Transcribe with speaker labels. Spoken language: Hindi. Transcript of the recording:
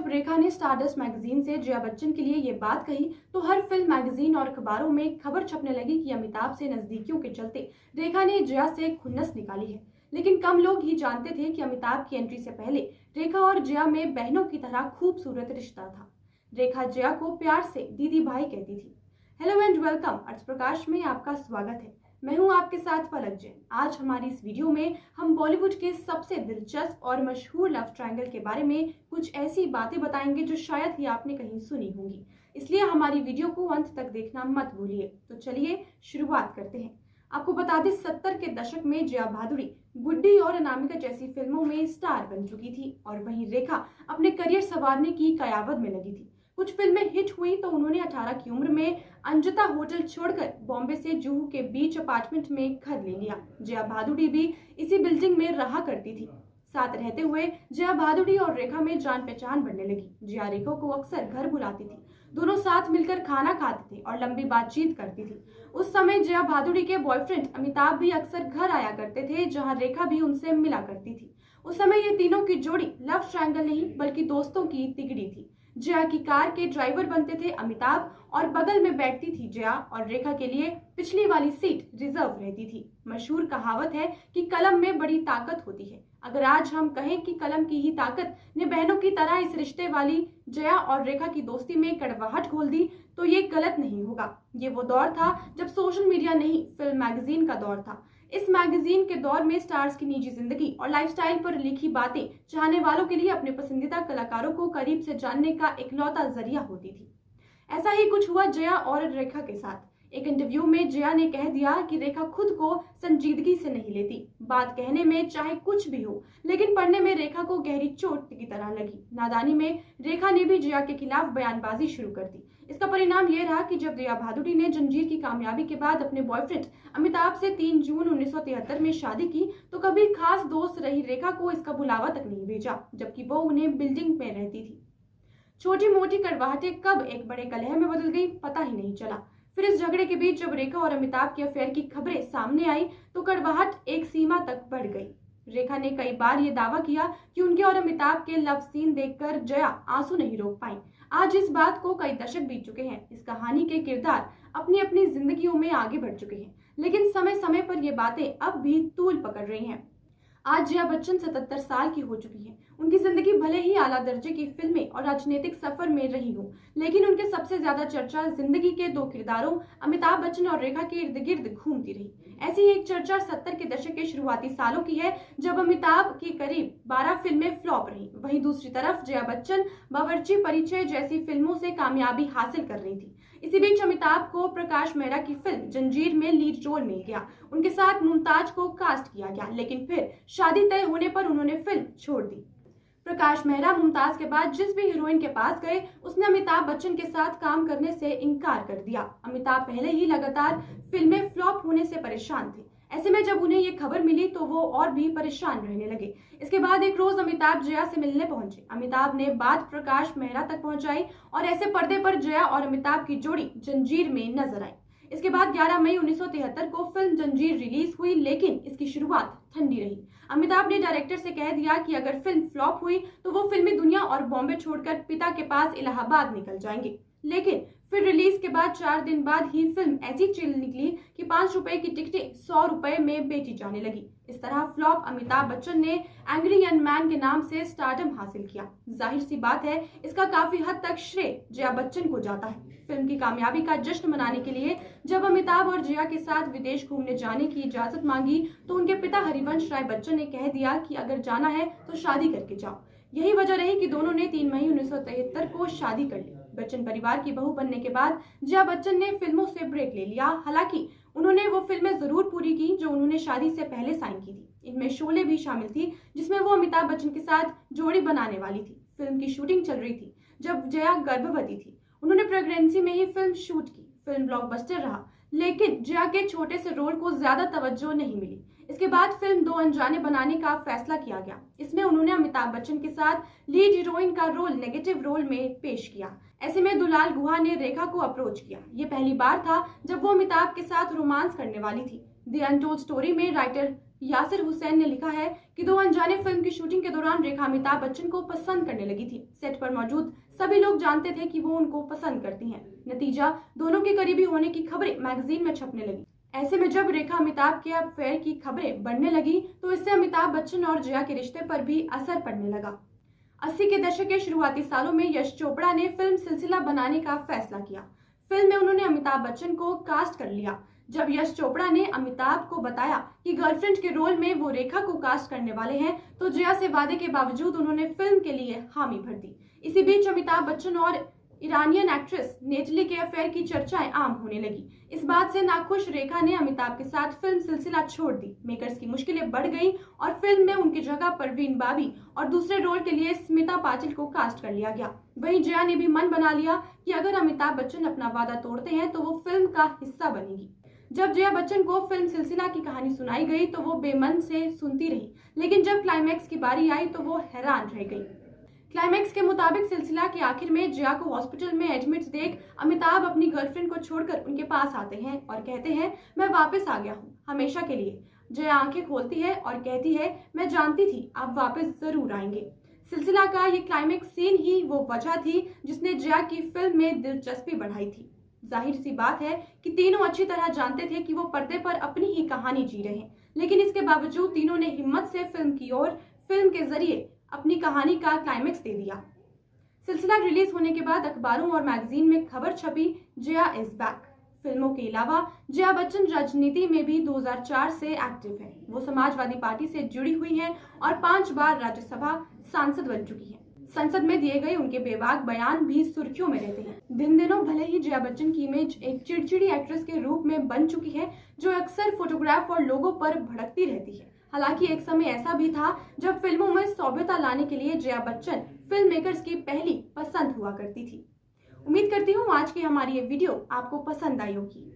Speaker 1: जब रेखा ने स्टारडस्ट मैगजीन से जया बच्चन के लिए ये बात कही तो हर फिल्म, मैगजीन और अखबारों में खबर छपने लगी कि अमिताभ से नजदीकियों के चलते रेखा ने जया से खुन्नस निकाली है। लेकिन कम लोग ही जानते थे कि अमिताभ की एंट्री से पहले रेखा और जया में बहनों की तरह खूबसूरत रिश्ता था। रेखा जया को प्यार से दीदी भाई कहती थी। हेलो एंड वेलकम, अर्थ प्रकाश में आपका स्वागत है। मैं हूं आपके साथ पलक जैन। आज हमारी इस वीडियो में हम बॉलीवुड के सबसे दिलचस्प और मशहूर लव ट्रायंगल के बारे में कुछ ऐसी बातें बताएंगे जो शायद ही आपने कहीं सुनी होंगी। इसलिए हमारी वीडियो को अंत तक देखना मत भूलिए। तो चलिए शुरुआत करते हैं। आपको बता दें, 70 के दशक में जया भादुड़ी गुड्डी और अनामिका जैसी फिल्मों में स्टार बन चुकी थी और वहीं रेखा अपने करियर संवारने की कयावत में लगी थी। कुछ फिल्में हिट हुई तो उन्होंने 18 की उम्र में अंजता होटल छोड़कर बॉम्बे से जुहू के बीच अपार्टमेंट में घर ले लिया। जया भादुड़ी भी इसी बिल्डिंग में रहा करती थी। साथ रहते हुए जया भादुड़ी और रेखा में जान पहचान बढ़ने लगी। जया रेखा को अक्सर घर बुलाती थी, दोनों साथ मिलकर खाना खाते थे और लंबी बातचीत करती थी। उस समय जया भादुड़ी के बॉयफ्रेंड अमिताभ भी अक्सर घर आया करते थे, जहां रेखा भी उनसे मिला करती थी। उस समय ये तीनों की जोड़ी लव ट्रायंगल नहीं बल्कि दोस्तों की तिगड़ी थी। जया की कार के ड्राइवर बनते थे अमिताभ और बगल में बैठती थी जया और रेखा के लिए पिछली वाली सीट रिजर्व रहती थी। मशहूर कहावत है कि कलम में बड़ी ताकत होती है। अगर आज हम कहें कि कलम की ही ताकत ने बहनों की तरह इस रिश्ते वाली जया और रेखा की दोस्ती में कड़वाहट घोल दी तो ये गलत नहीं होगा। ये वो दौर था जब सोशल मीडिया नहीं, फिल्म मैगजीन का दौर था। इस मैगजीन के दौर में स्टार्स की निजी जिंदगी और लाइफस्टाइल पर लिखी बातें चाहने वालों के लिए अपने पसंदीदा कलाकारों को करीब से जानने का इकलौता जरिया होती थी। ऐसा ही कुछ हुआ जया और रेखा के साथ। एक इंटरव्यू में जया ने कह दिया कि रेखा खुद को संजीदगी से नहीं लेती। बात कहने में चाहे कुछ भी हो, लेकिन पढ़ने में रेखा को गहरी चोट की तरह लगी। नादानी में रेखा ने भी जया के खिलाफ बयानबाजी शुरू कर दी। इसका परिणाम यह रहा कि जब जया भादुड़ी ने जंजीर की कामयाबी के बाद अपने बॉयफ्रेंड अमिताभ से 3 जून 1973 में शादी की तो कभी खास दोस्त रही रेखा को इसका बुलावा तक नहीं भेजा, जबकि वो उन्हें बिल्डिंग में रहती थी। छोटी मोटी कड़वाहटें कब एक बड़े कलह में बदल गई पता ही नहीं चला। फिर इस झगड़े के बीच जब रेखा और अमिताभ के अफेयर की खबरें सामने आई तो कड़वाहट एक सीमा तक बढ़ गई। रेखा ने कई बार ये दावा किया कि उनके और अमिताभ के लव सीन देखकर जया आंसू नहीं रोक पाई। आज इस बात को कई दशक बीत चुके हैं। इस कहानी के किरदार अपनी अपनी जिंदगियों में आगे बढ़ चुके हैं, लेकिन समय समय पर ये बातें अब भी तूल पकड़ रही हैं। आज जया बच्चन 77 साल की हो चुकी हैं। उनकी जिंदगी भले ही आला दर्जे की फिल्में और राजनीतिक सफर में रही हो, लेकिन उनके सबसे ज्यादा चर्चा जिंदगी के 2 किरदारों अमिताभ बच्चन और रेखा के इर्द गिर्द घूमती रही। ऐसी ही एक चर्चा 70 के दशक के शुरुआती सालों की है, जब अमिताभ की करीब 12 फिल्में फ्लॉप रही। वहीं दूसरी तरफ जया बच्चन बावर्ची परिचय जैसी फिल्मों से कामयाबी हासिल कर रही थी। इसी बीच अमिताभ को प्रकाश मेहरा की फिल्म जंजीर में लीड रोल मिल गया। उनके साथ मुमताज को कास्ट किया गया, लेकिन फिर शादी तय होने पर उन्होंने फिल्म छोड़ दी। प्रकाश मेहरा मुमताज के बाद जिस भी हीरोइन के पास गए उसने अमिताभ बच्चन के साथ काम करने से इनकार कर दिया। अमिताभ पहले ही लगातार फिल्में फ्लॉप होने से परेशान थे। ऐसे में जब उन्हें ये खबर मिली तो वो और भी परेशान रहने लगे। इसके बाद एक रोज अमिताभ जया से मिलने पहुंचे। अमिताभ ने बात प्रकाश मेहरा तक पहुंचाई और ऐसे पर्दे पर जया और अमिताभ की जोड़ी जंजीर में नजर आई। इसके बाद 11 मई 1973 को फिल्म जंजीर रिलीज हुई, लेकिन इसकी शुरुआत ठंडी रही। अमिताभ ने डायरेक्टर से कह दिया कि अगर फिल्म फ्लॉप हुई तो वो फिल्मी दुनिया और बॉम्बे छोड़कर पिता के पास इलाहाबाद निकल जाएंगे। लेकिन फिर रिलीज के बाद 4 दिन बाद ही फिल्म ऐसी चल निकली कि 5 रुपए की टिकटें 100 रुपए में बेची जाने लगी। इस तरह फ्लॉप अमिताभ बच्चन ने एंग्री यंग मैन के नाम से स्टारडम हासिल किया। जाहिर सी बात है, इसका काफी हद तक श्रेय जया बच्चन को जाता है। फिल्म की कामयाबी का जश्न मनाने के लिए जब अमिताभ और जया के साथ विदेश घूमने जाने की इजाजत मांगी तो उनके पिता हरिवंश राय बच्चन ने कह दिया कि अगर जाना है तो शादी करके जाओ। यही वजह रही कि दोनों ने 3 मई 1973 को शादी कर ली। बच्चन परिवार की बहू बनने के बाद जया बच्चन ने फिल्मों से ब्रेक ले लिया। हालांकि उन्होंने वो फिल्में जरूर पूरी की जो उन्होंने शादी से पहले साइन की थी। इनमें शोले भी शामिल थी, जिसमें वो अमिताभ बच्चन के साथ जोड़ी बनाने वाली थी। फिल्म की शूटिंग चल रही थी जब जया गर्भवती थी। उन्होंने प्रेगनेंसी में ही फिल्म शूट की। फिल्म ब्लॉकबस्टर रहा, लेकिन जया के छोटे से रोल को ज्यादा तवज्जो नहीं मिली। इसके बाद फिल्म 2 अनजाने बनाने का फैसला किया गया। इसमें उन्होंने अमिताभ बच्चन के साथ लीड हीरोइन का रोल नेगेटिव रोल में पेश किया। ऐसे में दुलाल गुहा ने रेखा को अप्रोच किया। ये पहली बार था जब वो अमिताभ के साथ रोमांस करने वाली थी। द अनटोल्ड स्टोरी में राइटर यासिर हुसैन ने लिखा है कि दो अनजाने फिल्म की शूटिंग के दौरान रेखा अमिताभ बच्चन को पसंद करने लगी थी। सेट पर मौजूद सभी लोग जानते थे कि वो उनको पसंद करती हैं। नतीजा, दोनों के करीबी होने की खबरें मैगजीन में छपने लगी। ऐसे में जब रेखा अमिताभ के अफेयर की खबरें बढ़ने लगी तो इससे अमिताभ बच्चन और जया के रिश्ते पर भी असर पड़ने लगा। 80 के दशक के शुरुआती सालों में यश चोपड़ा ने फिल्म सिलसिला बनाने का फैसला किया। फिल्म में उन्होंने अमिताभ बच्चन को कास्ट कर लिया। जब यश चोपड़ा ने अमिताभ को बताया कि गर्लफ्रेंड के रोल में वो रेखा को कास्ट करने वाले हैं, तो जया से वादे के बावजूद उन्होंने फिल्म के लिए हामी भर दी। इसी बीच अमिताभ बच्चन और ईरानियन एक्ट्रेस नेटली के अफेयर की चर्चाएं आम होने लगी। इस बात से नाखुश रेखा ने अमिताभ के साथ फिल्म सिलसिला छोड़ दी। मेकर्स की मुश्किलें बढ़ गईं और फिल्म में उनकी जगह परवीन बाबी और दूसरे रोल के लिए स्मिता पाटिल को कास्ट कर लिया गया। वहीं जया ने भी मन बना लिया कि अगर अमिताभ बच्चन अपना वादा तोड़ते हैं तो वो फिल्म का हिस्सा बनेगी। जब जया बच्चन को फिल्म सिलसिला की कहानी सुनाई गई तो वो बेमन से सुनती रही, लेकिन जब क्लाइमैक्स की बारी आई तो वो हैरान रह गई। क्लाइमैक्स के मुताबिक सिलसिला के आखिर में जया को हॉस्पिटल में एडमिट देख अमिताभ अपनी गर्लफ्रेंड को छोड़कर उनके पास आते हैं और कहते हैं, मैं वापस आ गया हूँ हमेशा के लिए। जया आंखें खोलती है और कहती है, मैं जानती थी आप वापस जरूर आएंगे। सिलसिला का ये क्लाइमैक्स सीन ही वो वजह थी जिसने जया की फिल्म में दिलचस्पी बढ़ाई थी। जाहिर सी बात है कि तीनों अच्छी तरह जानते थे कि वो पर्दे पर अपनी ही कहानी जी रहे हैं, लेकिन इसके बावजूद तीनों ने हिम्मत से फिल्म की ओर फिल्म के जरिए अपनी कहानी का क्लाइमैक्स दे दिया। सिलसिला रिलीज होने के बाद अखबारों और मैगजीन में खबर छपी, जया इज बैक। फिल्मों के अलावा जया बच्चन राजनीति में भी 2004 से एक्टिव है। वो समाजवादी पार्टी से जुड़ी हुई हैं और 5 बार राज्यसभा सांसद बन चुकी हैं। संसद में दिए गए उनके बेबाक बयान भी सुर्खियों में रहते हैं। दिन दिनों भले ही जया बच्चन की इमेज एक चिड़चिड़ी एक्ट्रेस के रूप में बन चुकी है जो अक्सर फोटोग्राफ और लोगों पर भड़कती रहती है। हालांकि एक समय ऐसा भी था जब फिल्मों में सौम्यता लाने के लिए जया बच्चन फिल्म मेकर्स की पहली पसंद हुआ करती थी। उम्मीद करती हूँ आज की हमारी ये वीडियो आपको पसंद आई होगी।